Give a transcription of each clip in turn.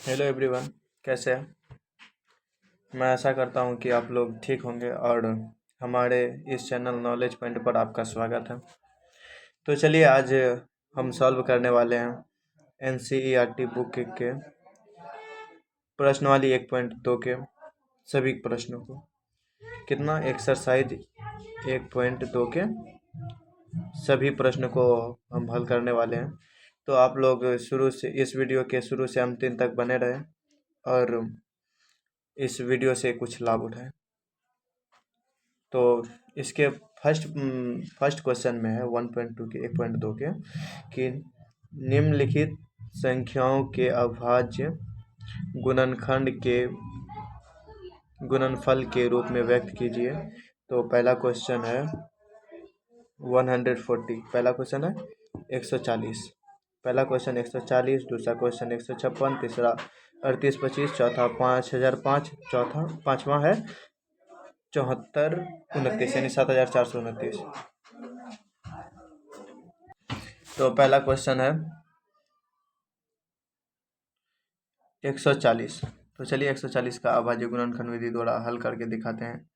Hello everyone. कैसे हैं? मैं आशा करता हूं कि आप लोग ठीक होंगे और हमारे इस चैनल नॉलेज पॉइंट पर आपका स्वागत है। तो चलिए आज हम सॉल्व करने वाले हैं एनसीईआरटी बुक के प्रश्नवाली 1.2 के सभी प्रश्नों को। कितना एक्सरसाइज 1.2 के सभी प्रश्न को हम हल करने वाले हैं। तो आप लोग शुरू से इस वीडियो के शुरू से अंतिम तक बने रहें और इस वीडियो से कुछ लाभ उठाएं। तो इसके फर्स्ट क्वेश्चन में है 1.2 के 1.2 के कि निम्नलिखित संख्याओं के अभाज्य गुणनखंड के गुणनफल के रूप में व्यक्त कीजिए। तो पहला क्वेश्चन है 140। पहला क्वेश्चन है 140। पहला क्वेश्चन 140, दूसरा क्वेश्चन 156, तीसरा 3825, चौथा 5005, चौथा पांचवा है 7429 यानी 7429। तो पहला क्वेश्चन है 140। तो चलिए 140 का अभाज्य गुणनखंड विधि द्वारा हल करके दिखाते हैं।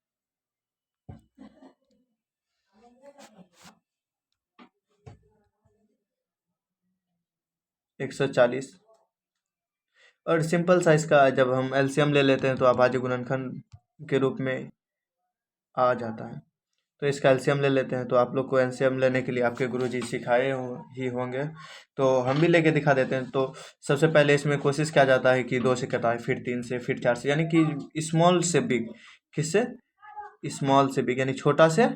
एक 140 और सिंपल साइज का जब हम एलसीएम ले लेते हैं तो अभाज्य गुणनखंड के रूप में आ जाता है। तो इसका एलसीएम ले लेते हैं। तो आप लोग को एलसीएम लेने के लिए आपके गुरुजी सिखाए ही होंगे, तो हम भी लेके दिखा देते हैं। तो सबसे पहले इसमें कोशिश किया जाता है कि 2 से कटाए, फिर 3 से, फिर 4 से, यानी कि स्मॉल से बिग। किससे? स्मॉल से बिग यानी छोटा से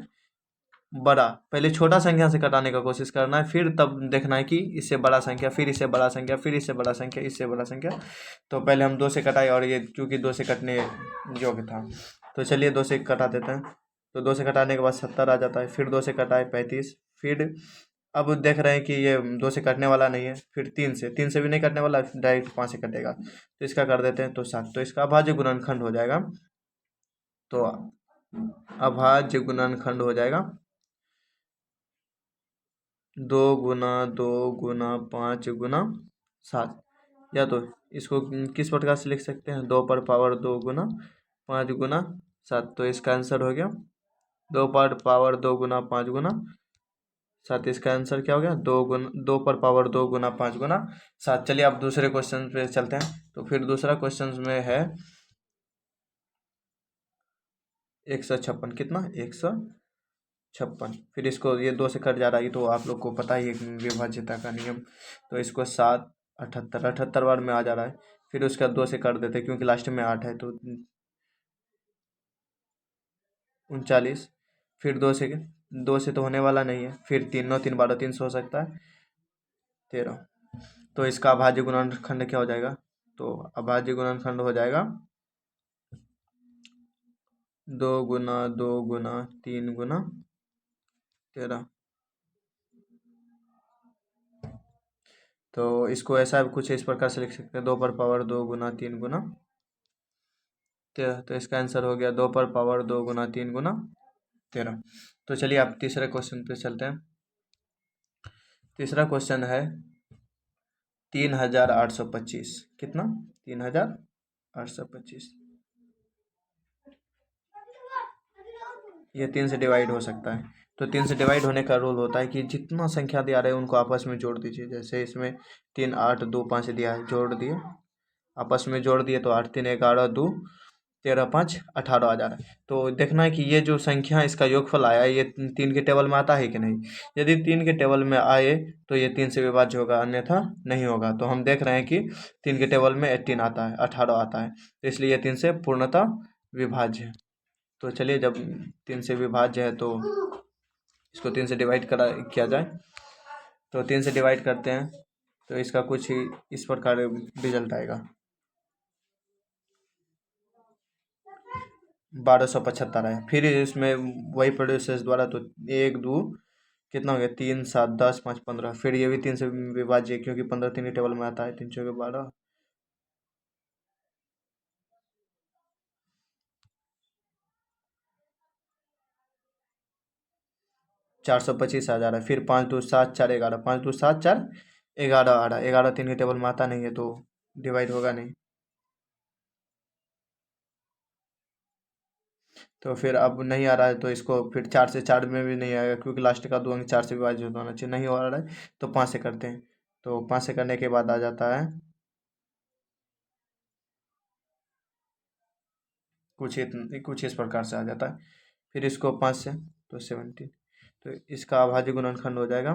बड़ा। पहले छोटा संख्या से कटाने का कोशिश करना है, फिर तब देखना है कि इससे बड़ा संख्या, फिर इससे बड़ा संख्या, फिर इससे बड़ा संख्या, इससे बड़ा संख्या। तो पहले हम 2 से कटाए और ये चूँकि 2 से कटने योग्य था, तो चलिए 2 से कटा देते हैं। तो 2 से कटाने के बाद 70 आ जाता है। फिर 2 से कटाए 35। फिर अब देख रहे हैं कि ये 2 से कटने वाला नहीं है। फिर 3 से भी नहीं कटने वाला, डायरेक्ट 5 से कटेगा। तो इसका कर देते हैं तो 7। तो इसका अभाज्य गुणनखंड हो जाएगा। तो अभाज्य गुणनखंड हो जाएगा 2 गुना 2 गुना 5 गुना 7। या तो इसको किस प्रकार से लिख सकते हैं? 2 पर पावर 2 गुना 5 गुना 7। तो इसका आंसर हो गया 2 पर पावर 2 गुना 5 गुना 7। इसका आंसर क्या हो गया? 2 पर पावर 2 गुना 5 गुना 7। चलिए अब दूसरे क्वेश्चन पे चलते हैं। तो फिर दूसरा क्वेश्चन में है 156। कितना? 156। फिर इसको ये 2 से कट जा रहा है, तो आप लोग को पता ही है विभाज्यता का नियम। तो इसको 7 78 78 बार में आ जा रहा है। फिर उसका 2 से काट देते हैं क्योंकि लास्ट में 8 है, तो 39। फिर 2 से तो होने वाला नहीं है। फिर 3 9 3 12 3 से हो सकता है 13। तो इसका अभाज्य गुणनखंड क्या हो जाएगा? तो अभाज्य गुणनखंड हो जाएगा 2 गुना 2 गुना 3 गुना 13। तो इसको ऐसा कुछ इस प्रकार से लिख सकते हैं 2 पर पावर 2 गुना 3 गुना 13। तो इसका आंसर हो गया 2 पर पावर 2 गुना 3 गुना 13। तो चलिए आप तीसरे क्वेश्चन पे चलते हैं। तीसरा क्वेश्चन है 3825। कितना? 3825। ये 3 से डिवाइड हो सकता है। तो 3 से डिवाइड होने का रूल होता है कि जितना संख्या दिया रहे उनको आपस में जोड़ दीजिए। जैसे इसमें 3 8 2 5 दिया है, जोड़ दिए, आपस में जोड़ दिए, तो 8 3 11 2 13 5 18 आ जा रहा है। तो देखना है कि ये जो संख्या इसका योगफल आया ये 3 के टेबल में आता है कि नहीं। यदि 3 के टेबल में आए तो ये 3 से विभाज्य होगा, अन्यथा नहीं होगा। तो हम देख रहे हैं कि 3 के टेबल में 18 आता है, 18 आता है, तो इसलिए ये 3 से पूर्णतः विभाज्य है। तो चलिए जब 3 से विभाज्य है तो इसको 3 से डिवाइड किया जाए। तो 3 से डिवाइड करते हैं तो इसका कुछ ही इस प्रकार रिजल्ट आएगा 1275 है। फिर इसमें वही प्रोड्यूसर्स द्वारा, तो 1 2 कितना हो गया 3 7 10 5 15। फिर ये भी 3 से विभाज्य है क्योंकि 15 3 के टेबल में आता है, 3 चौके 12। 425 आ जा रहा है। फिर 5 2 7 4 11, 5 2 7 4 11 आ रहा है। 11 3 के टेबल में आता नहीं है, तो डिवाइड होगा नहीं। तो फिर अब नहीं आ रहा है तो इसको फिर 4 से 4 में भी नहीं आएगा, क्योंकि लास्ट का 2 अंक 4 से विभाजित होना चाहिए, नहीं हो रहा है तो 5 से करते हैं। तो 5 से करने के बाद आ जाता है कुछ इस प्रकार से आ जाता है। फिर इसको 5 से तो 17, तो इसका अभाज्य गुणनखंड हो जाएगा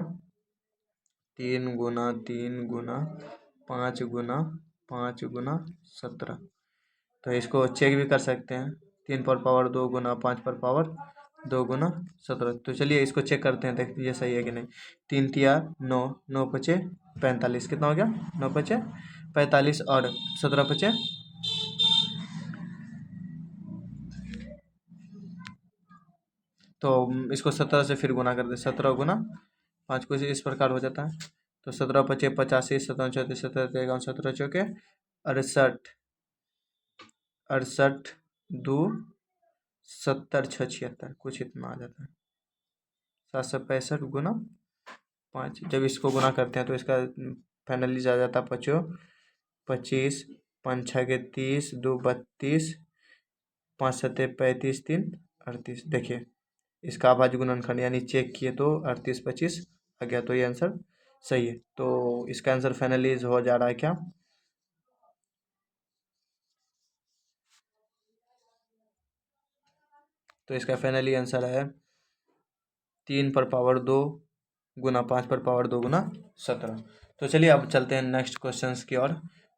3 × 3 × 5 × 5 × 17। तो इसको चेक भी कर सकते हैं, 3 पर पावर 2 गुना 5 पर पावर 2 × 17। तो चलिए इसको चेक करते हैं, देखते ये सही है कि नहीं। 3 × 3 = 9, 9 × 5 = 45, कितना हो गया 9 × 5 = 45 और 17 × 5 = तो इसको 17 से फिर गुना कर दे, 17 × 5 कुछ इस प्रकार हो जाता है। तो 17 × 5 = 85, 17 × 34 = 17, 17 चौके 68, 68 2 70 6 76 कुछ इतना आ जाता है, 765 × 5। जब इसको गुना करते हैं तो इसका फाइनली आ जाता है 25, 5 6 × 30, 2 32, 5 7 35, 3 38। देखिए इसका अभाज्य गुणनखंड यानी चेक किए तो 38 25 आ गया, तो ये आंसर सही है। तो इसका आंसर फाइनली हो जा रहा है क्या, तो इसका फाइनली आंसर है 3 पर पावर 2 गुना 5 पर पावर 2 गुना 17। तो चलिए अब चलते हैं नेक्स्ट क्वेश्चंस की ओर।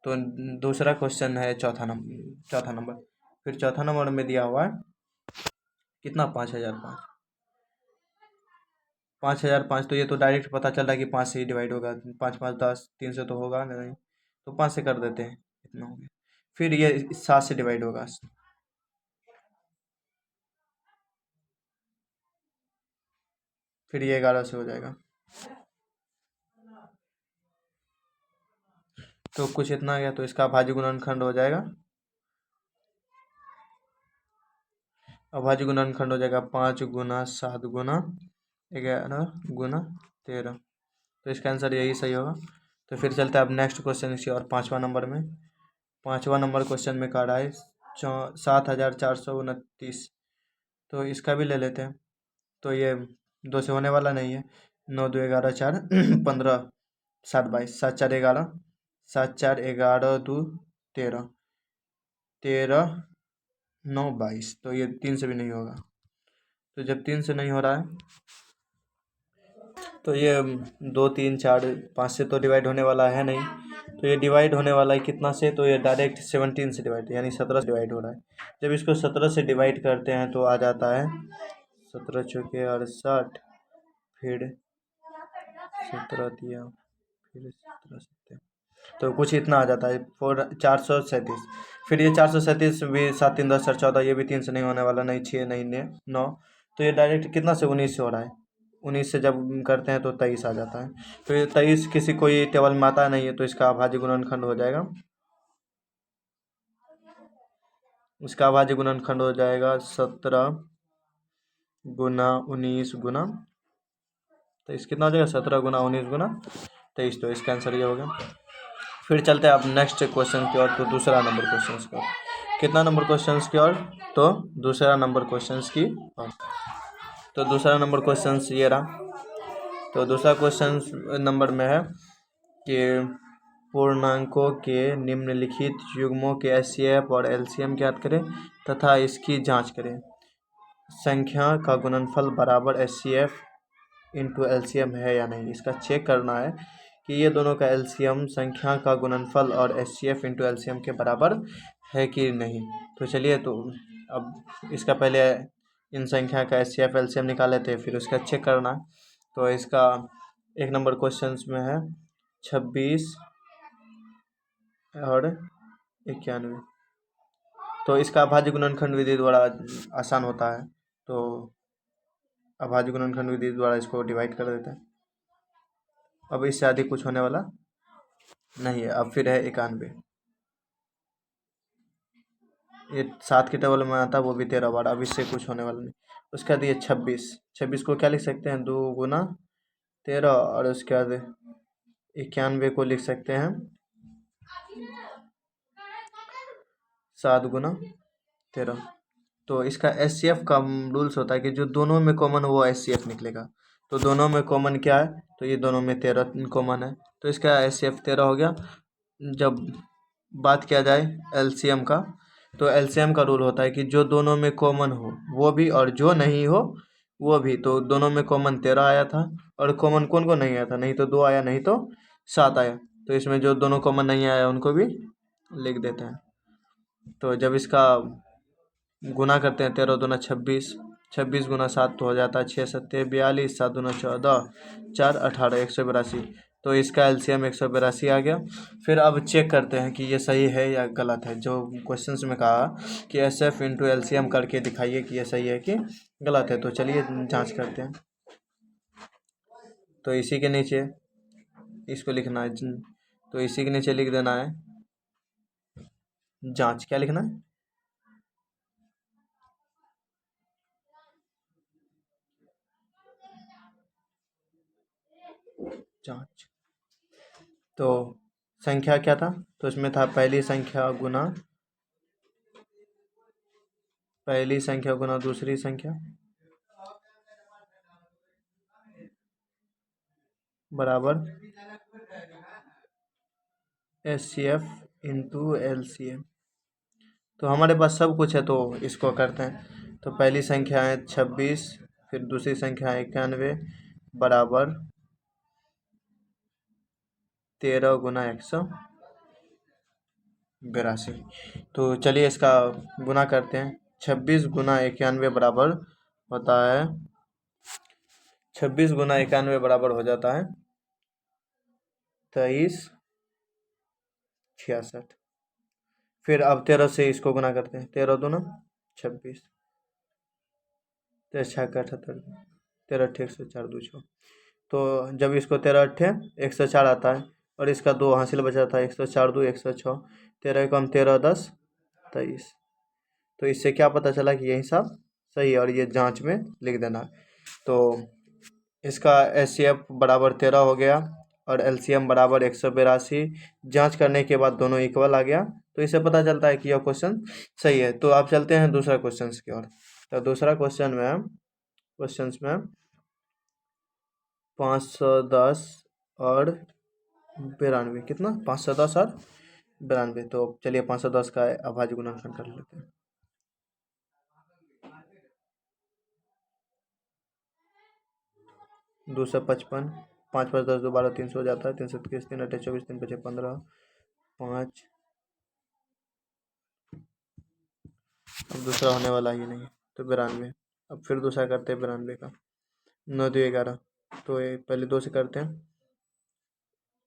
तो दूसरा क्वेश्चन है चौथा नंबर। फिर चौथा नंबर में दिया हुआ है कितना 5005, 5005। तो ये तो डायरेक्ट पता चल रहा है कि 5 से ही डिवाइड होगा, 5 5 10, 3 से तो होगा नहीं, तो 5 से कर देते हैं, इतना हो गया। फिर ये 7 से डिवाइड होगा, फिर ये 11 से हो जाएगा, तो कुछ इतना आ गया। तो इसका अभाज्य गुणनखंड हो जाएगा, अभाज्य गुणनखंड हो जाएगा 5 × 7 × 11 × 13। तो इसका आंसर यही सही होगा। तो फिर चलते हैं अब नेक्स्ट क्वेश्चन की और, पाँचवा नंबर में। पाँचवा नंबर क्वेश्चन में कह रहा है 7429। तो इसका भी ले लेते हैं। तो ये 2 से होने वाला नहीं है, 9 2 11 4 15 7 22, 7 4 11, 7 4 11 2 13, 13 9 22। तो ये 3 से भी नहीं होगा। तो जब 3 से नहीं हो रहा है तो ये 2 3 4 5 से तो डिवाइड होने वाला है नहीं। तो ये डिवाइड होने वाला है कितना से, तो ये डायरेक्ट 17 से डिवाइड यानी 17 से डिवाइड हो रहा है। जब इसको 17 से डिवाइड करते हैं तो आ जाता है 17 चौके 68, फिर 17 दिया, फिर 17 7, तो कुछ इतना आ जाता है 437। फिर ये 437 भी 7 3 10 4 14, ये भी 3 से नहीं होने वाला, नहीं 6 नहीं 9। तो ये डायरेक्ट कितना से 19 से हो रहा है, 19 से जब करते हैं तो 23 आ जाता है। तो ये 23 किसी कोई टेबल में आता नहीं है, तो इसका अभाज्य गुणनखंड हो जाएगा, इसका अभाज्य गुणनखंड हो जाएगा 17 गुना 19 गुना 23। कितना हो जाएगा 17 गुना 19 गुना 23। तो इसका आंसर ये हो गया। फिर चलते हैं अब नेक्स्ट क्वेश्चन की ओर। तो दूसरा नंबर क्वेश्चन की ओर, कितना नंबर क्वेश्चन की ओर, तो दूसरा नंबर क्वेश्चन की ओर। तो दूसरा नंबर क्वेश्चन ये रहा। तो दूसरा क्वेश्चन नंबर में है कि पूर्णांकों के निम्नलिखित युग्मों के एचसीएफ और एलसीएम ज्ञात करें तथा इसकी जांच करें। संख्या का गुणनफल बराबर एचसीएफ इंटू एलसीएम है या नहीं, इसका चेक करना है कि ये दोनों का एलसीएम संख्या का गुणनफल और एचसीएफ इंटू एलसीएम के बराबर है कि नहीं। तो चलिए, तो अब इसका पहले इन संख्या का एचसीएफ एलसीएम निकाल लेते हैं, फिर उसका चेक करना है। तो इसका 1 नंबर क्वेश्चन में है 26 और 91। तो इसका अभाज्य गुणनखंड विधि द्वारा आसान होता है, तो अभाज्य गुणनखंड विधि द्वारा इसको डिवाइड कर देते हैं। अब इससे अधिक कुछ होने वाला नहीं है। अब फिर है 91, ये 7 के टेबल में आता है, वो भी 13 बार। अब इससे कुछ होने वाला नहीं। उसके बाद ये 26 को क्या लिख सकते हैं, 2 गुना 13, और उसके बाद 91 को लिख सकते हैं 7 गुना 13। तो इसका एचसीएफ का रूल्स होता है कि जो दोनों में कॉमन वो एचसीएफ निकलेगा। तो दोनों में कॉमन क्या है, तो ये दोनों में 13 कॉमन है, तो इसका एचसीएफ 13 हो गया। जब बात किया जाए एलसीएम का, तो एलसीएम का रूल होता है कि जो दोनों में कॉमन हो वो भी और जो नहीं हो वो भी। तो दोनों में कॉमन 13 आया था, और कॉमन कौन को नहीं आया था, नहीं तो 2 आया, नहीं तो 7 आया। तो इसमें जो दोनों कॉमन नहीं आया उनको भी लिख देते हैं। तो जब इसका गुना करते हैं 13 दूना 26, 26 गुना 7 तो हो जाता है 6 सत्ते 42, 7 दूना 14, 4 18, 182। तो इसका एलसीएम 182 आ गया। फिर अब चेक करते हैं कि ये सही है या गलत है। जो क्वेश्चंस में कहा कि एस एफ इंटू एल करके दिखाइए कि ये सही है कि गलत है, तो चलिए जांच करते हैं। तो इसी के नीचे इसको लिखना है, तो इसी के नीचे लिख देना है जांच। क्या लिखना है, जांच। तो संख्या क्या था, तो इसमें था पहली संख्या गुना दूसरी संख्या बराबर H C F into L C M. तो हमारे पास सब कुछ है, तो इसको करते हैं। तो पहली संख्या है 26, फिर दूसरी संख्या है 91 बराबर 13 गुना 182। तो चलिए इसका गुना करते हैं। 26 गुना 91 बराबर होता है 26 गुना 91 बराबर हो जाता है 2366। फिर अब 13 से इसको गुना करते हैं। 13 दूना 26, 13 छः 78, 13 अट्ठे 104 दो 6। तो जब इसको 13 अट्ठे 104 आता है, और इसका 2 हासिल बचा था 104 दो 106, 13 कम 13 10 23। तो इससे क्या पता चला कि ये हिसाब सही है, और ये जांच में लिख देना। तो इसका एच सी एफ बराबर 13 हो गया और एल सी एम बराबर 182। जांच करने के बाद दोनों इक्वल आ गया, तो इससे पता चलता है कि यह क्वेश्चन सही है। तो आप चलते हैं दूसरा क्वेश्चन की ओर। तो दूसरा क्वेश्चन में 510 और 92, कितना 510 और 92। तो चलिए 510 का अभाज्य गुणनखंड कर लेते हैं। 255, 5 5 10 2 12 300 हो जाता है। 321 3 अट्ठे 24 3 पचे 15 5। अब दूसरा होने वाला ही नहीं, तो 92। अब फिर दूसरा करते हैं 92 का। 9 2 11, तो ये पहले 2 से करते हैं।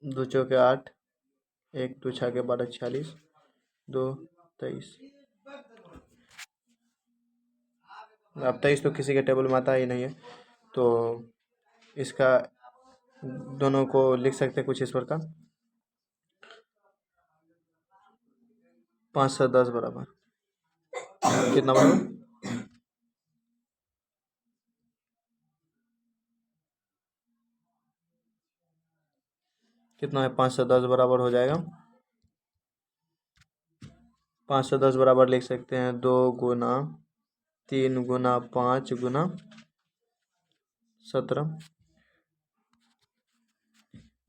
2 चौके 8, 1 2 छः के 12 46, 2 23। अब 23 तो किसी के टेबल में आता ही नहीं है, तो इसका दोनों को लिख सकते हैं कुछ इस प्रकार। 5 से 10 बराबर कितना बराबर, कितना है 5 से 10 बराबर हो जाएगा। 5 से 10 बराबर लिख सकते हैं 2 गुना 3 गुना 5 गुना 17।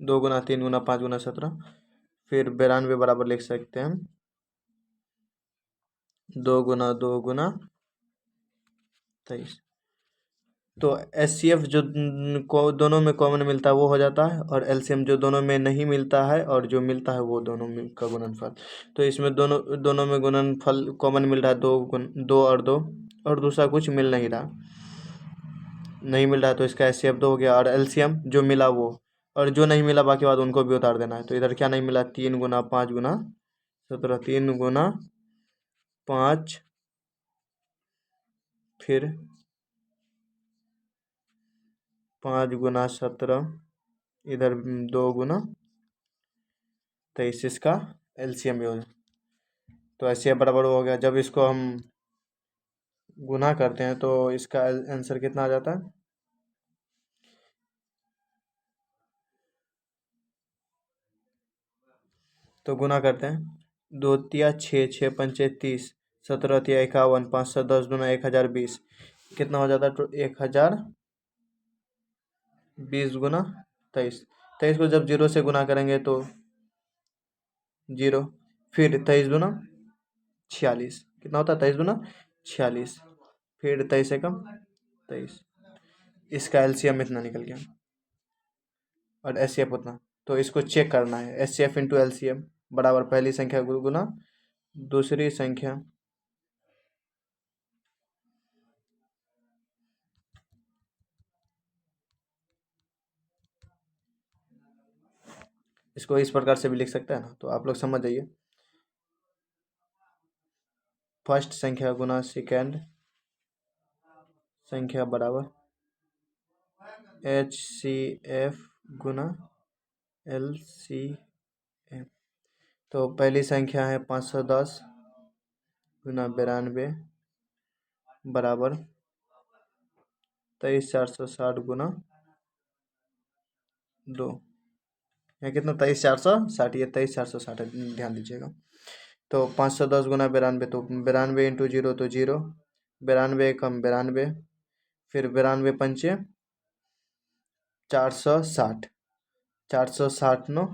2 गुना 3 गुना 5 गुना 17। फिर 92 बराबर लिख सकते हैं 2 गुना 2 गुना 23। तो एच सी एफ जो को दोनों में कॉमन मिलता है वो हो जाता है, और एलसीएम जो दोनों में नहीं मिलता है और जो मिलता है वो दोनों में का गुणनफल। तो इसमें दोनों दोनों में गुणनफल कॉमन मिल रहा है, 2 और 2, और दूसरा कुछ मिल नहीं रहा, नहीं मिल रहा है। तो इसका एच सी एफ 2 हो गया, और एलसीएम जो मिला वो, और जो नहीं मिला बाकी बाद उनको भी उतार देना है। तो इधर क्या नहीं मिला, 3 गुना 5 गुना 17, 3 गुना 5, फिर 5 गुना 17, इधर 2 गुना 23। इसका एलसीएम यूज, तो ऐसे बराबर हो गया। जब इसको हम गुना करते हैं तो इसका आंसर कितना आ जाता है, तो गुना करते हैं। 2 तिया 6, 6 पंचे 30, 17 तिया 51, 510 दूना 1020। कितना हो जाता है? तो 1020 गुना 23। 23 को जब 0 से गुना करेंगे तो 0, फिर 23 दूना 46। कितना होता है? 23 दूना 46, फिर 23 एकम 23। इसका एलसीएम इतना निकल गया और एचसीएफ उतना। तो इसको चेक करना है। एचसीएफ इंटू एलसीएम बराबर पहली संख्या गुना दूसरी संख्या। इसको इस प्रकार से भी लिख सकते हैं ना, तो आप लोग समझ जाइए। फर्स्ट संख्या गुना सेकेंड संख्या बराबर एच सी एफ गुना एल सी एफ। तो पहली संख्या है 510 गुना 92 बराबर 23,460 गुना 2। यहाँ कितना? 23,460, ये 23,460 है, ध्यान दीजिएगा। तो 510 गुना 92, तो 92 इंटू 0 तो 0, 92 एकम 92, फिर 92 पंचे 460, 460 नो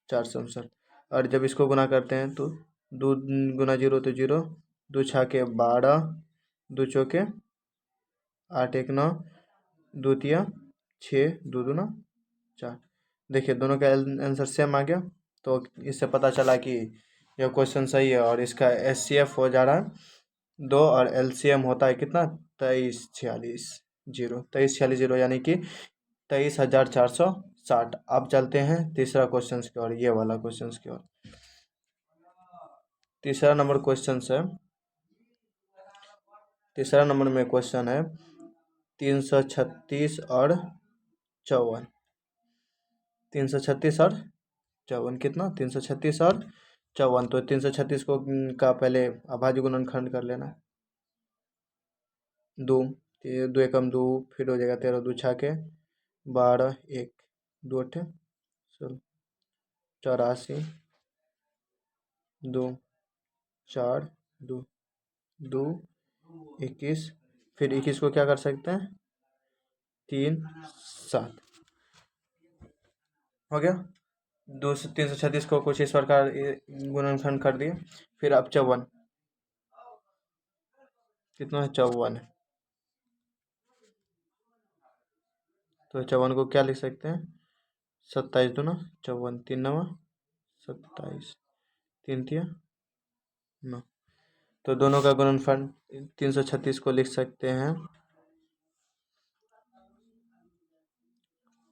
459। और जब इसको गुना करते हैं तो 2 गुना 0 तो 0, 2 छाके 12, 2 चौके 8, 1 9, 2 तिया 6, 2 दूना 4। देखिए दोनों का आंसर सेम आ गया। तो इससे पता चला कि यह क्वेश्चन सही है और इसका एचसीएफ हो जा रहा है 2 और एलसीएम होता है कितना? 2346 0, 2346 0 यानी कि 23,460। अब चलते हैं तीसरा क्वेश्चन की ओर, ये वाला क्वेश्चन की ओर। तीसरा नंबर क्वेश्चन है, तीसरा नंबर में क्वेश्चन है 336 और 54। 336 और 54 कितना? 336 और 54। तो 336 को का पहले अभाज्य गुणनखंड कर लेना। 2, 2 एकम 2, फिर हो जाएगा 13, 2 छाके 12, 1, 2 अट्ठे 16, 84, 2 4, 2 2 21, फिर 21 को क्या कर सकते हैं? 3 7 हो गया। 336 को कुछ इस प्रकार गुणनखंड कर दिए। फिर अब 54 कितना है? 54 है। तो 54 को क्या लिख सकते हैं? 27 दूना 54, 3 9 27, 3 तिया 9। तो दोनों का गुणनफल 336 को लिख सकते हैं।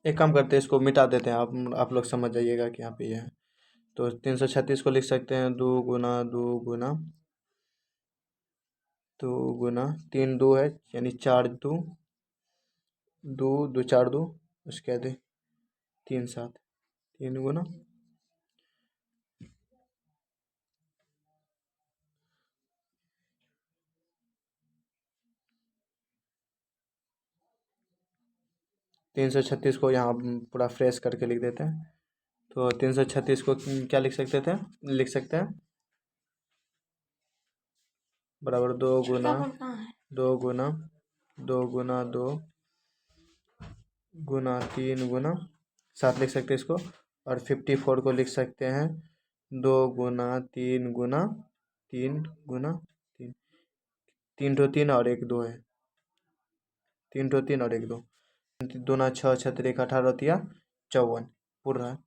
एक काम करते हैं, इसको मिटा देते हैं, आप लोग समझ जाइएगा कि यहाँ पे ये है। तो 336 को लिख सकते हैं 2 गुना 3 2 है, यानी 4 2 2 2 4 2, उसके बाद 3 7, 3 गुना 336 को यहाँ पूरा फ्रेश करके लिख देते हैं। तो 336 को क्या लिख सकते हैं बराबर 2 गुना 3 गुना 7 लिख सकते हैं इसको। और 54 को लिख सकते हैं 2 गुना 3 गुना 3 3 और 1 2 है, 3 और 1 2, दूना 6 6 18 तिया 54 पूरा है।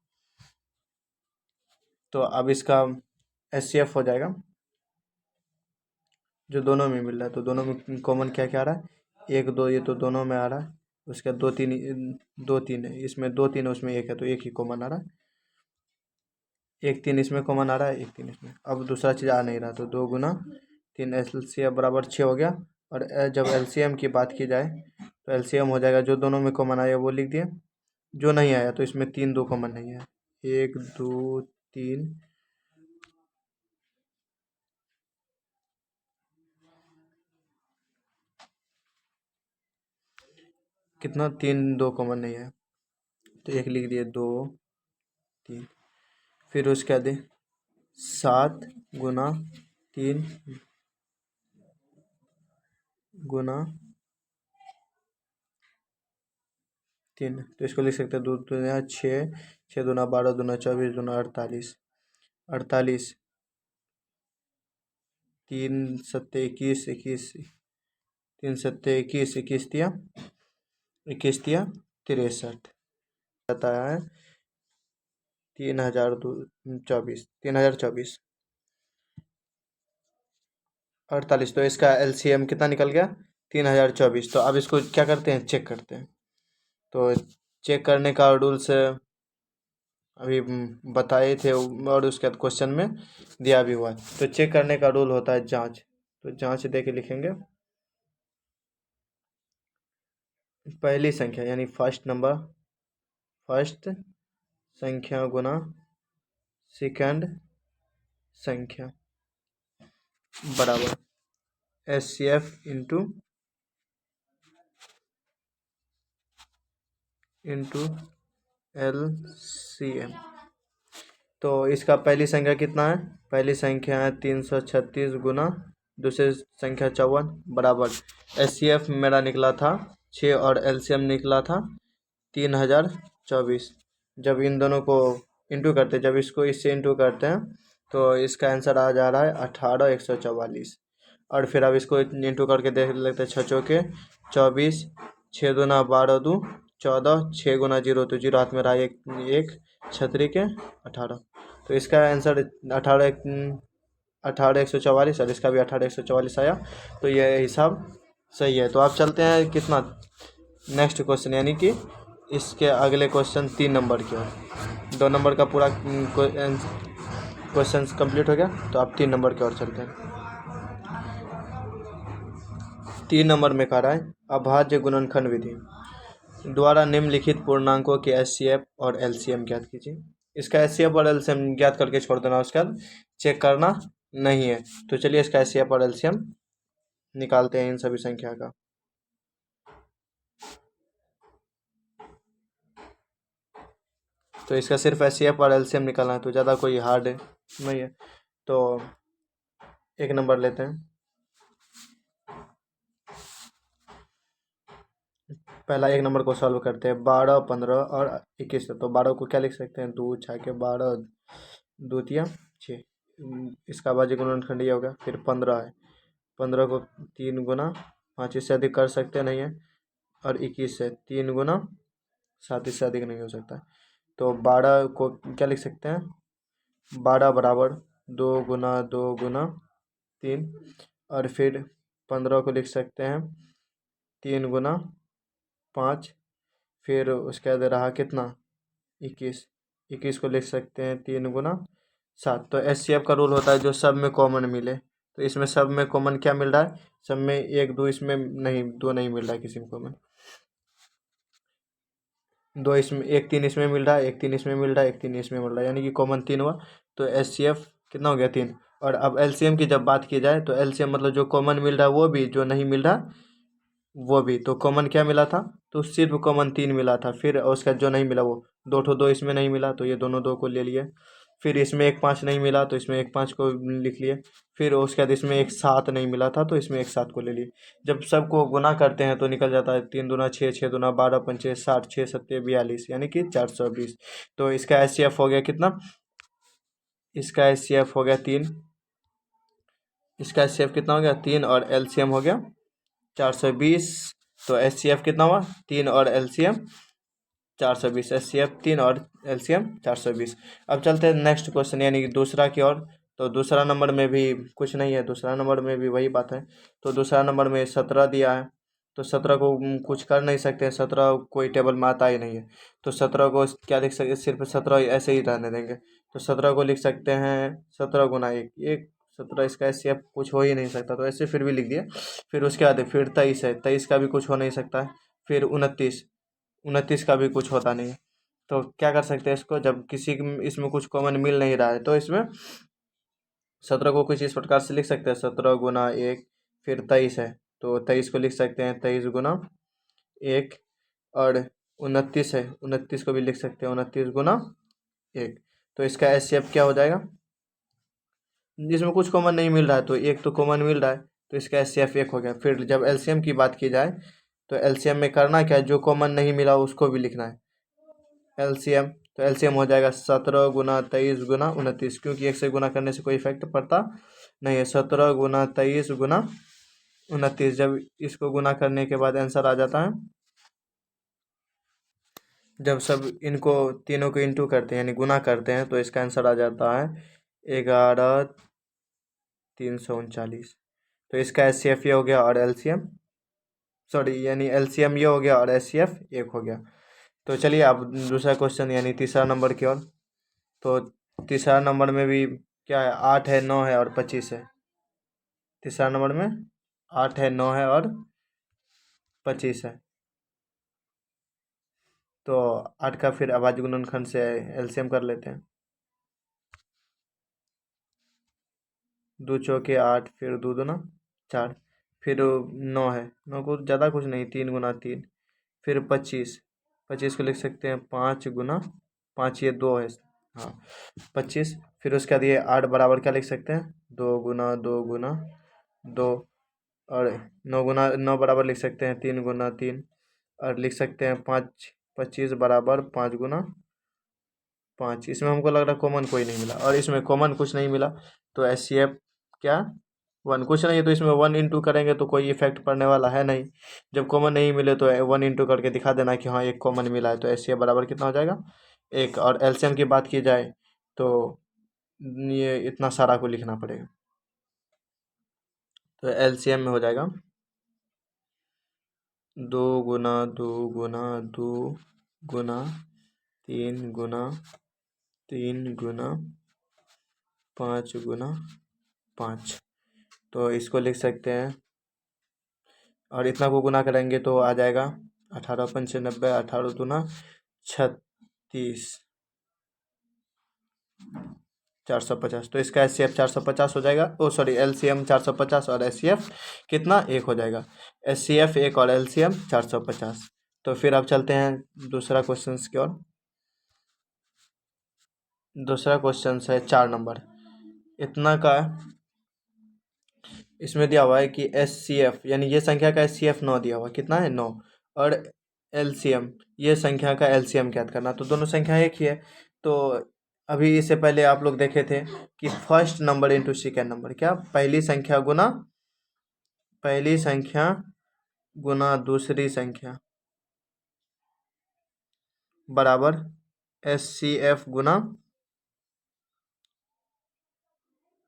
तो अब इसका एचसीएफ हो जाएगा जो दोनों में मिल रहा है। तो दोनों में कॉमन क्या क्या आ रहा है? 1 2, ये तो दोनों में आ रहा है। उसके बाद 2 3 है, इसमें 2 3 है, उसमें 1 है, तो 1 ही कॉमन आ रहा है। 1 3 इसमें कॉमन आ रहा है, 1 3 इसमें। अब दूसरा चीज़ आ नहीं रहा, तो 2 गुना 3 एलसीएम बराबर 6 हो गया। और जब एलसीएम की बात की जाए तो एलसीएम हो जाएगा जो दोनों में कॉमन आया वो लिख दिए, जो नहीं आया तो इसमें 3 2 कॉमन नहीं है। 1 2 3, कितना? 3 2 कॉमन नहीं है, तो 1 लिख दिए। 2 3। फिर उसके बाद 7 गुना 3 गुना 3, तो इसको लिख सकते हैं 2 दूना 6, 6 दूना 12, दूना 24, दूना 48, 48, 3 सत्ते 21, 21, 3 सत्ते 21, 21 दिया 21 दिया 63, आता है 3024, 3024, 48। तो इसका एलसीएम कितना निकल गया? 3024। तो अब इसको क्या करते हैं, चेक करते हैं। तो चेक करने का रूल्स अभी बताए थे और उसके बाद क्वेश्चन में दिया भी हुआ है। तो चेक करने का रूल होता है जांच। तो जांच दे के लिखेंगे पहली संख्या यानी फर्स्ट नंबर, फर्स्ट संख्या गुना सेकंड संख्या बराबर एचसीएफ इंटू एलसीएम। तो इसका पहली संख्या कितना है? पहली संख्या है 336 गुना दूसरी संख्या 54 बराबर एचसीएफ मेरा निकला था 6 और एलसीएम निकला था 3024। जब इन दोनों को इंटू करते हैं, जब इसको इससे इंटू करते हैं तो इसका आंसर आ जा रहा है 18144। और फिर अब इसको इंटू करके देख लेते हैं, 6 चौके 24, 6 दूना 12 दो 14, 6 गुना 0 तो 0 हाथ में रहा एक छतरी के 18। तो इसका आंसर 18,144 और इसका भी 18,144 आया। तो यह हिसाब सही है। तो आप चलते हैं कितना नेक्स्ट क्वेश्चन, यानी कि इसके अगले क्वेश्चन 3 नंबर की ओर। 2 नंबर का पूरा क्वेश्चन कंप्लीट हो गया, तो आप 3 नंबर की ओर चलते हैं। 3 नंबर में कह रहा है अभाज्य गुणनखंड विधि द्वारा निम्नलिखित पूर्णांकों के एचसीएफ और एलसीएम ज्ञात कीजिए। इसका एचसीएफ और एलसीएम ज्ञात करके छोड़ देना, उसके बाद चेक करना नहीं है। तो चलिए इसका एचसीएफ और एलसीएम निकालते हैं इन सभी संख्या का। तो इसका सिर्फ एचसीएफ और एलसीएम निकालना है, तो ज़्यादा कोई हार्ड नहीं है। तो 1 नंबर लेते हैं। पहला 1 नंबर को सॉल्व करते हैं। 12, 15 और 21 है। तो 12 को क्या लिख सकते हैं, 2 6 के 12, 2 तिया 6, इसका अभाज्य गुणनखंड ये होगा। फिर 15 है, 15 को 3 गुना 5 इससे अधिक कर सकते नहीं है। और 21 है 3 गुना 7 इससे अधिक नहीं हो सकता। तो 12 को क्या लिख सकते हैं, 12 बराबर 2 गुना 2 गुना 3। और फिर 15 को लिख सकते हैं 3 गुना 5। फिर उसके बाद रहा कितना 21, 21 को लिख सकते हैं 3 गुना 7। तो एचसीएफ का रूल होता है जो सब में कॉमन मिले। तो इसमें सब में कॉमन क्या मिल रहा है, सब में 1 2 इसमें नहीं, 2 नहीं मिल रहा है किसी में कॉमन। 2 इसमें 1 3 इसमें मिल रहा है, 1 3 इसमें मिल रहा है, 1 3 इसमें मिल रहा है, यानी कि कॉमन 3 हुआ। तो एचसीएफ कितना हो गया 3। और अब एलसीएम की जब बात की जाए तो एलसीएम मतलब जो कॉमन मिल रहा है वो भी, जो नहीं मिल रहा वो भी। तो कॉमन क्या मिला था, तो सिर्फ कॉमन 3 मिला था। फिर उसका जो नहीं मिला वो 2 इसमें नहीं मिला, तो ये दोनों 2 को ले लिए। फिर इसमें 1 5 नहीं मिला, तो इसमें 1 5 को लिख लिए। फिर उसके बाद इसमें 1 7 नहीं मिला था, तो इसमें 1 7 को ले लिए। जब सबको गुना करते हैं तो निकल जाता है 3 दूना 6, 6 दूना 12, 5 60, 6 7 42, यानी कि 420। तो इसका एचसीएफ हो गया कितना, इसका एचसीएफ हो गया 3, इसका एचसीएफ कितना हो गया 3 और एलसीएम हो गया 420। तो एचसीएफ कितना हुआ 3 और एलसीएम 420, एचसीएफ 3 और एलसीएम 420। अब चलते हैं नेक्स्ट क्वेश्चन यानी कि दूसरा की ओर। तो दूसरा नंबर में भी कुछ नहीं है, दूसरा नंबर में भी वही बात है। तो दूसरा नंबर में 17 दिया है, तो 17 को कुछ कर नहीं सकते, 17 कोई टेबल में आता ही नहीं है। तो 17 को क्या लिख सकते, सिर्फ 17 ऐसे ही रहने देंगे। तो 17 को लिख सकते हैं 17 गुना 1 1, 17, इसका एचसीएफ कुछ हो ही नहीं सकता, तो ऐसे फिर भी लिख दिया। फिर उसके बाद फिर 23 है, 23 का भी कुछ हो नहीं सकता है। फिर 29, 29 का भी कुछ होता नहीं है। तो क्या कर सकते हैं इसको, जब किसी इसमें कुछ कॉमन मिल नहीं रहा है तो इसमें 17 को कुछ इस प्रकार से लिख सकते हैं 17 गुना 1। फिर 23 है, तो 23 को लिख सकते हैं 23 गुना 1। और 29 है, 29 को भी लिख सकते हैं 29 गुना 1। तो इसका HCF क्या हो जाएगा, जिसमें कुछ कॉमन नहीं मिल रहा है तो एक तो कॉमन मिल रहा है, तो इसका HCF 1 हो गया। फिर जब LCM की बात की जाए तो LCM में करना क्या है, जो कॉमन नहीं मिला उसको भी लिखना है LCM। तो LCM हो जाएगा 17 गुना 23 गुना 29, क्योंकि एक से गुना करने से कोई इफेक्ट पड़ता नहीं है। 17 गुना 23 गुना 29, जब इसको गुना करने के बाद आंसर आ जाता है, जब सब इनको तीनों को इंटू करते हैं यानी गुना करते हैं तो इसका आंसर आ जाता है 11,339। तो इसका HCF ये हो गया और LCM सॉरी यानी LCM ये हो गया और HCF 1 हो गया। तो चलिए अब दूसरा क्वेश्चन यानी तीसरा नंबर की ओर। तो तीसरा नंबर में भी क्या है, 8 है, 9 है और 25 है। तीसरा नंबर में 8 है, 9 है और 25 है। तो 8 का फिर अभाज्य गुणनखंड से LCM कर लेते हैं। 2 चौके 8, फिर 2 दूना 4, फिर 9 है, 9 को ज़्यादा कुछ नहीं, 3 गुना 3, फिर 25, 25 को लिख सकते हैं 5 गुना 5, ये 2 है, हाँ 25। फिर उसके बाद ये 8 बराबर क्या लिख सकते हैं, 2 गुना 2 गुना 2, और 9 गुना 9 बराबर लिख सकते हैं 3 गुना 3, और लिख सकते हैं 5, 25 बराबर 5 गुना 5। इसमें हमको लग रहा है कॉमन कोई नहीं मिला, और इसमें कॉमन कुछ नहीं मिला तो HCF क्या 1, कुछ नहीं है तो इसमें 1 इंटू करेंगे तो कोई इफेक्ट पड़ने वाला है नहीं। जब कॉमन नहीं मिले तो 1 इंटू करके दिखा देना कि हाँ एक कॉमन मिला है, तो HCF बराबर कितना हो जाएगा 1। और LCM की बात की जाए तो ये इतना सारा को लिखना पड़ेगा, तो LCM में हो जाएगा 2 गुना 2 गुना 2 गुना 3 गुना 3 गुना 5 गुना 5। तो इसको लिख सकते हैं, और इतना को गुना करेंगे तो आ जाएगा 18×5 = 90, 18 दूना 36, 450। तो इसका HCF 450 हो जाएगा, ओ सॉरी LCM 450 और HCF कितना 1 हो जाएगा। HCF 1 और LCM 450। तो फिर अब चलते हैं दूसरा क्वेश्चन की ओर। दूसरा क्वेश्चन है 4 नंबर, इतना का इसमें दिया हुआ है कि HCF यानी ये संख्या का HCF 9 दिया हुआ है, कितना है 9, और LCM ये संख्या का LCM ज्ञात करना। तो दोनों संख्या एक ही है, तो अभी इससे पहले आप लोग देखे थे कि first number into second number, क्या पहली संख्या गुना दूसरी संख्या बराबर HCF गुना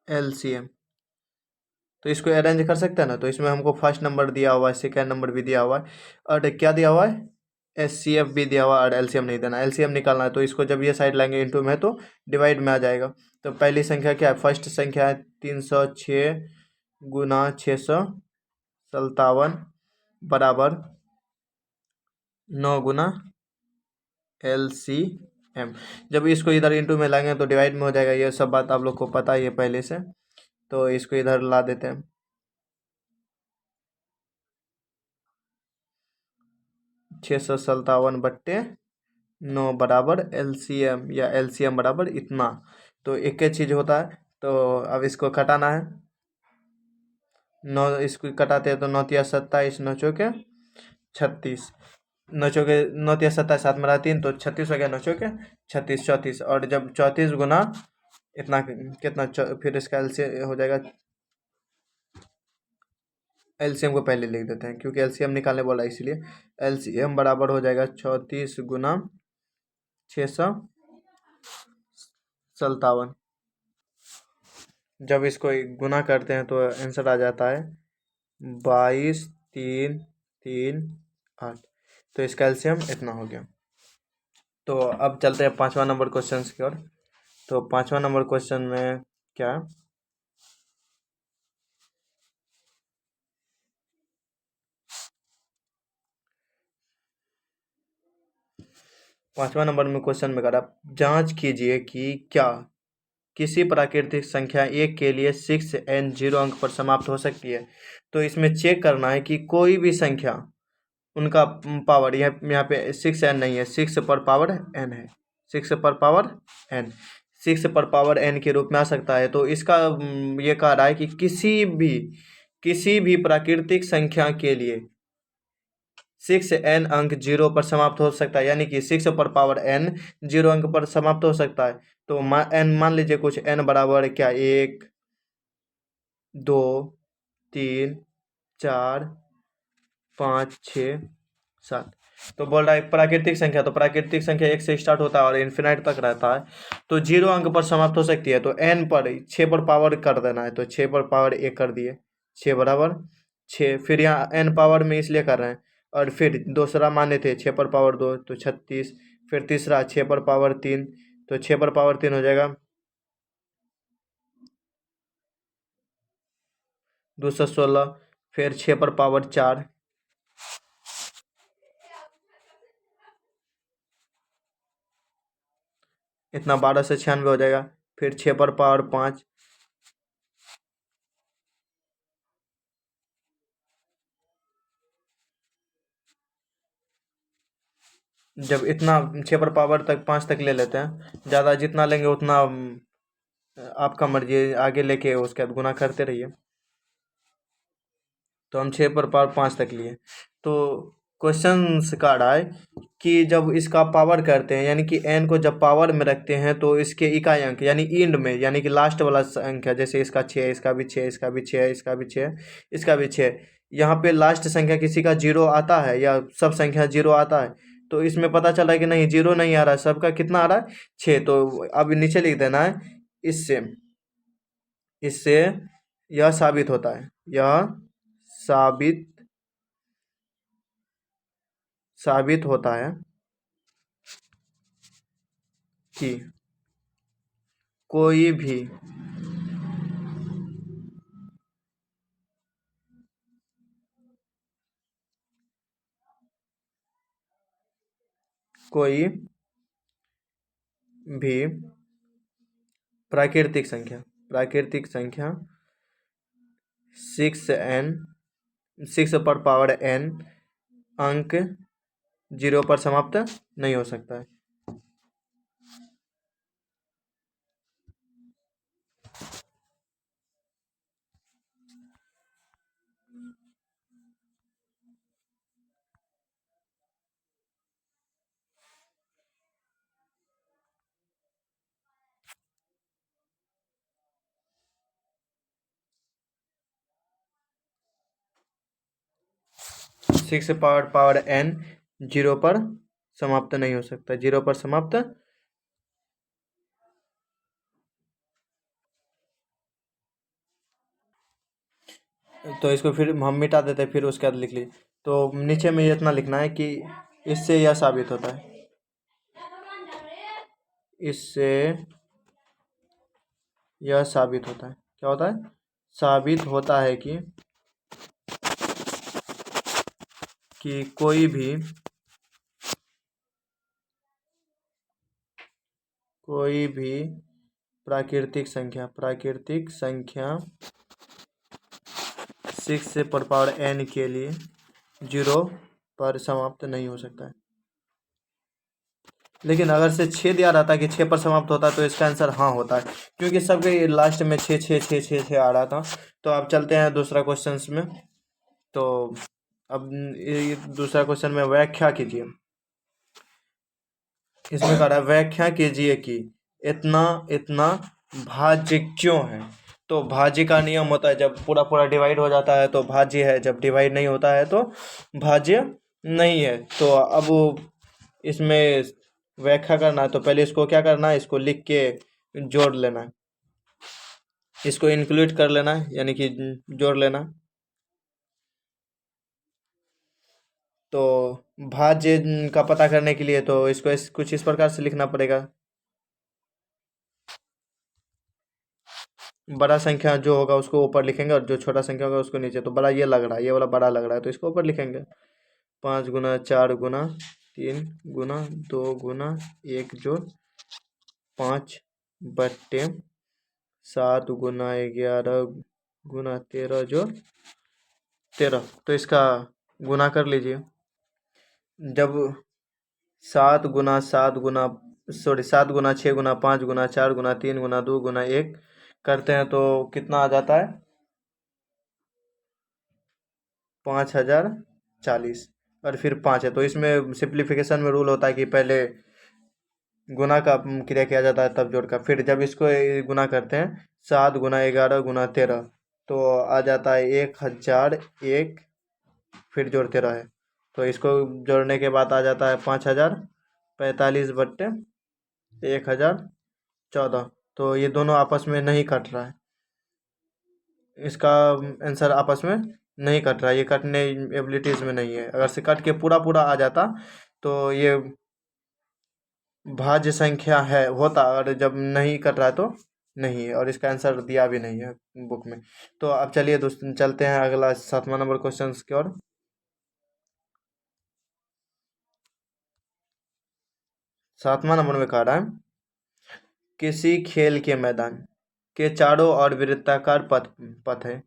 LCM। तो इसको अरेंज कर सकते हैं ना, तो इसमें हमको फर्स्ट नंबर दिया हुआ है, सेकेंड नंबर भी दिया हुआ है, और क्या दिया हुआ है HCF भी दिया हुआ है, और LCM नहीं देना, LCM निकालना है। तो इसको जब ये साइड लाएंगे इंटू में तो डिवाइड में आ जाएगा। तो पहली संख्या क्या है, फर्स्ट संख्या है 306 गुना 657 बराबर 9 गुना LCM। जब इसको इधर इंटू में लाएंगे तो डिवाइड में हो जाएगा, ये सब बात आप लोग को पता ही है पहले से। तो इसको इधर ला देते हैं, 657/9 बराबर LCM या LCM बराबर इतना। तो एक ही चीज़ होता है, तो अब इसको कटाना है। 9 इसको कटाते हैं तो 9 तिया 27, 9 चौके 36, 9 चौके 9 तिया 27, 7 में रहा 3 तो 36 हो गया, 9 चौके 36, 34। और जब 34 गुना इतना कितना फिर इसका LCM हो जाएगा, LCM को पहले लिख देते हैं क्योंकि LCM निकालने बोला इसलिए। LCM बराबर हो जाएगा 34 गुना 657। जब इसको गुना करते हैं तो आंसर आ जाता है 22,338। तो इसका LCM इतना हो गया। तो अब चलते हैं 5वां नंबर क्वेश्चन की ओर। तो 5वां नंबर क्वेश्चन में क्या है, 5वां नंबर में क्वेश्चन में करा जांच कीजिए कि क्या किसी प्राकृतिक संख्या 1 के लिए 6n 0 अंक पर समाप्त हो सकती है। तो इसमें चेक करना है कि कोई भी संख्या उनका पावर यहाँ पे 6n नहीं है, 6 पर पावर n है, 6 पर पावर n, 6 पर पावर n के रूप में आ सकता है। तो इसका ये कह रहा है कि किसी भी प्राकृतिक संख्या के लिए 6n अंक 0 पर समाप्त हो सकता है, यानी कि 6 पर पावर n 0 अंक पर समाप्त हो सकता है। तो n मान लीजिए कुछ n बराबर क्या, 1 2 3 4 5 6 7। तो बोल रहा है प्राकृतिक संख्या, तो प्राकृतिक संख्या 1 से स्टार्ट होता है और इन्फिनाइट तक रहता है, तो 0 अंक पर समाप्त हो सकती है। तो n पर 6 पर पावर कर देना है, तो 6 पर पावर 1 कर दिए, 6 बराबर 6। फिर यहाँ n पावर में इसलिए कर रहे हैं। और फिर दूसरा माने थे 6 पर पावर 2 तो 36। फिर तीसरा 6 पर पावर 3 तो 6 पर पावर 3 हो जाएगा 216। फिर 6 पर पावर 4 इतना 12 से 96 हो जाएगा। फिर 6 पर पावर 5 जब इतना 6 पर पावर तक 5 तक ले लेते हैं, ज़्यादा जितना लेंगे उतना आपका मर्जी है, आगे लेके उसके बाद गुना करते रहिए। तो हम 6 पर पावर 5 तक लिए। तो क्वेश्चन का रहा है कि जब इसका पावर करते हैं, यानी कि n को जब पावर में रखते हैं तो इसके इकाई अंक यानी इंड में, यानी कि लास्ट वाला संख्या, जैसे इसका 6, इसका भी 6, इसका भी 6, इसका भी 6, इसका भी 6, यहाँ पे लास्ट संख्या किसी का 0 आता है या सब संख्या 0 आता है। तो इसमें पता चला है कि नहीं, 0 नहीं आ रहा है, सबका कितना आ रहा है, 6। तो अब नीचे लिख देना है, इससे इससे यह साबित होता है, यह साबित साबित होता है कि कोई भी कोई भी प्राकृतिक संख्या 6 पर पावर n अंक 0 पर समाप्त नहीं हो सकता है। सिक्स पावर n 0 पर समाप्त नहीं हो सकता, 0 पर समाप्त। तो इसको फिर हम मिटा देते हैं, फिर उसके बाद लिख लीजिए। तो नीचे में ये इतना लिखना है कि इससे यह साबित होता है, इससे यह साबित होता है, क्या होता है, साबित होता है कि कोई भी प्राकृतिक संख्या 6 पर पावर n के लिए 0 पर समाप्त नहीं हो सकता है। लेकिन अगर से 6 दिया रहता कि 6 पर समाप्त होता तो इसका आंसर हाँ होता है, क्योंकि सबके लास्ट में 6 6 6 6 6 आ रहा था। तो अब चलते हैं दूसरा क्वेश्चन में। तो अब ये दूसरा क्वेश्चन में व्याख्या कीजिए। इसमें कह रहा है व्याख्या कीजिए कि इतना इतना भाज्य क्यों है। तो भाज्य का नियम होता है जब पूरा पूरा डिवाइड हो जाता है तो भाज्य है, जब डिवाइड नहीं होता है तो भाज्य नहीं है। तो अब इसमें व्याख्या करना है, तो पहले इसको क्या करना है, इसको लिख के जोड़ लेना है, इसको इंक्लूड कर लेना है, यानी कि जोड़ लेना। तो भाज्य का पता करने के लिए तो इसको कुछ इस प्रकार से लिखना पड़ेगा। बड़ा संख्या जो होगा उसको ऊपर लिखेंगे और जो छोटा संख्या होगा उसको नीचे। तो बड़ा ये लग रहा है, ये वाला बड़ा लग रहा है, तो इसको ऊपर लिखेंगे। 5 गुना 4 गुना 3 गुना 2 गुना 1 जो 5 बट्टे 7 गुना 11 गुना 13 जो 13। तो इसका गुना कर लीजिए। जब 7 गुना 7 गुना सॉरी 7 गुना 6 गुना 5 गुना 4 गुना 3 गुना 2 गुना 1 करते हैं तो कितना आ जाता है? 5040। और फिर 5 है तो इसमें सिंप्लीफिकेशन में रूल होता है कि पहले गुना का क्रिया किया जाता है तब जोड़ का, फिर जब इसको गुना करते हैं 7 गुना 11 गुना 13 तो आ जाता है 1001, फिर जोड़ 13 है तो इसको जोड़ने के बाद आ जाता है 5045/1014। तो ये दोनों आपस में नहीं कट रहा है, इसका आंसर आपस में नहीं कट रहा है, ये कटने एबिलिटीज में नहीं है। अगर से कट के पूरा पूरा आ जाता तो ये भाज्य संख्या है होता, और जब नहीं कट रहा है तो नहीं है, और इसका आंसर दिया भी नहीं है बुक में। तो अब चलिए दोस्तों चलते हैं अगला 7वां नंबर क्वेश्चन की ओर। 7वां नंबर में कह रहा है किसी खेल के मैदान के चारों ओर वृत्ताकार पथ पथ है।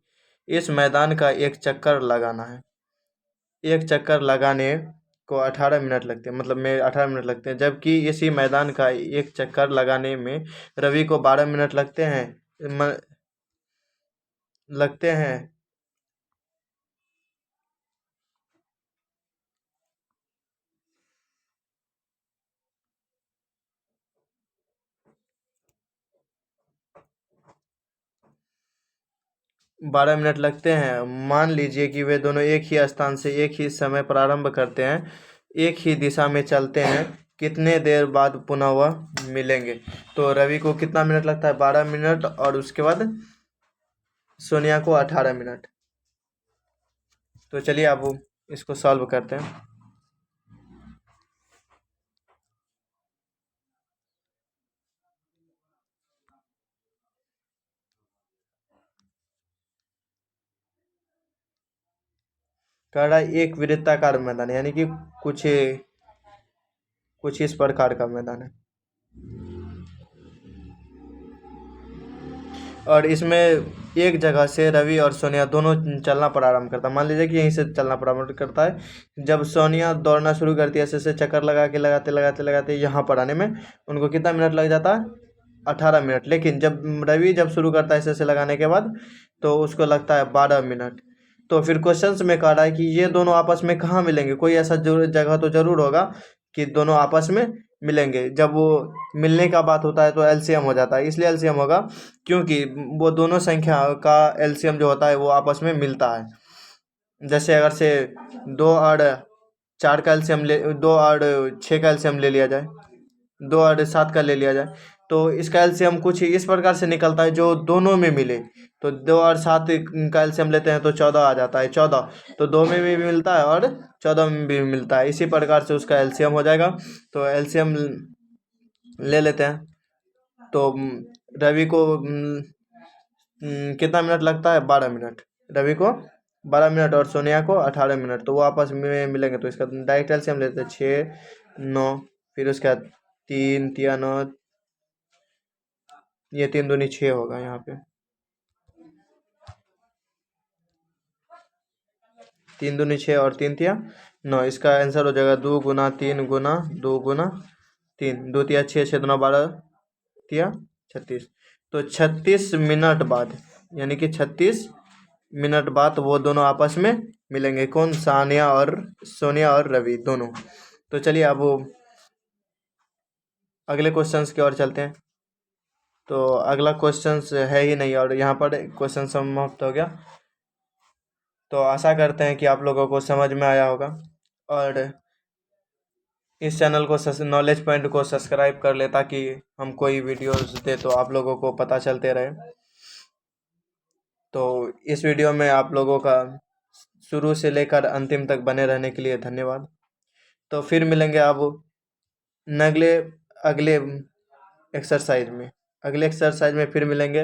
इस मैदान का एक चक्कर लगाना है, एक चक्कर लगाने को 18 मिनट लगते हैं, मतलब में 18 मिनट लगते हैं, जबकि इसी मैदान का एक चक्कर लगाने में रवि को 12 मिनट लगते हैं। लगते हैं 12 मिनट लगते हैं। मान लीजिए कि वे दोनों एक ही स्थान से एक ही समय प्रारंभ करते हैं, एक ही दिशा में चलते हैं, कितने देर बाद पुनः वह मिलेंगे? तो रवि को कितना मिनट लगता है? 12 मिनट, और उसके बाद सोनिया को 18 मिनट। तो चलिए अब इसको सॉल्व करते हैं। कह रहा है एक वृत्ताकार मैदान, यानी कि कुछ कुछ इस प्रकार का मैदान है, और इसमें एक जगह से रवि और सोनिया दोनों चलना प्रारंभ करता है। मान लीजिए कि यहीं से चलना प्रारंभ करता है। जब सोनिया दौड़ना शुरू करती है, ऐसे चक्कर लगा के लगाते लगाते लगाते यहाँ पर आने में उनको कितना मिनट लग जाता है? 18 मिनट। लेकिन जब रवि जब शुरू करता है ऐसे ऐसे लगाने के बाद तो उसको लगता है 12 मिनट। तो फिर क्वेश्चंस में कह रहा है कि ये दोनों आपस में कहाँ मिलेंगे? कोई ऐसा जगह तो जरूर होगा कि दोनों आपस में मिलेंगे। जब वो मिलने का बात होता है तो एलसीएम हो जाता है, इसलिए एलसीएम होगा क्योंकि वो दोनों संख्या का एलसीएम जो होता है वो आपस में मिलता है। जैसे अगर से 2 और 4 का एलसीएम ले, 2 और 6 का एलसीएम ले लिया जाए, 2 और 7 का ले लिया जाए, तो इसका एलसीएम कुछ इस प्रकार से निकलता है जो दोनों में मिले। तो 2 और 7 का एलसीएम लेते हैं तो 14 आ जाता है। 14 तो 2 में भी मिलता है और 14 में भी मिलता है, इसी प्रकार से उसका एलसीएम हो जाएगा। तो एलसीएम ले लेते हैं। तो रवि को कितना मिनट लगता है? 12 मिनट। रवि को 12 मिनट और सोनिया को 18 मिनट, तो वो आपस में मिलेंगे। तो इसका डायरेक्ट एलसीएम लेते हैं 6 9, फिर उसके बाद 3 3 9, ये 3 दूनी 6 होगा यहाँ पे। 3 दूनी 6 और 3 3 9, इसका आंसर हो जाएगा 2 गुना 3 गुना 2 गुना 3, 2 3 6, 6 2 12 3 36। तो 36 मिनट बाद, यानी कि 36 मिनट बाद वो दोनों आपस में मिलेंगे। कौन? सोनिया और रवि दोनों। तो चलिए अब वो अगले क्वेश्चंस की ओर चलते हैं। तो अगला क्वेश्चंस है ही नहीं, और यहाँ पर क्वेश्चन समाप्त हो गया। तो आशा करते हैं कि आप लोगों को समझ में आया होगा, और इस चैनल को नॉलेज पॉइंट को सब्सक्राइब कर ले ताकि हम कोई वीडियोस दे तो आप लोगों को पता चलते रहे। तो इस वीडियो में आप लोगों का शुरू से लेकर अंतिम तक बने रहने के लिए धन्यवाद। तो फिर मिलेंगे अब अगले अगले एक्सरसाइज में फिर मिलेंगे।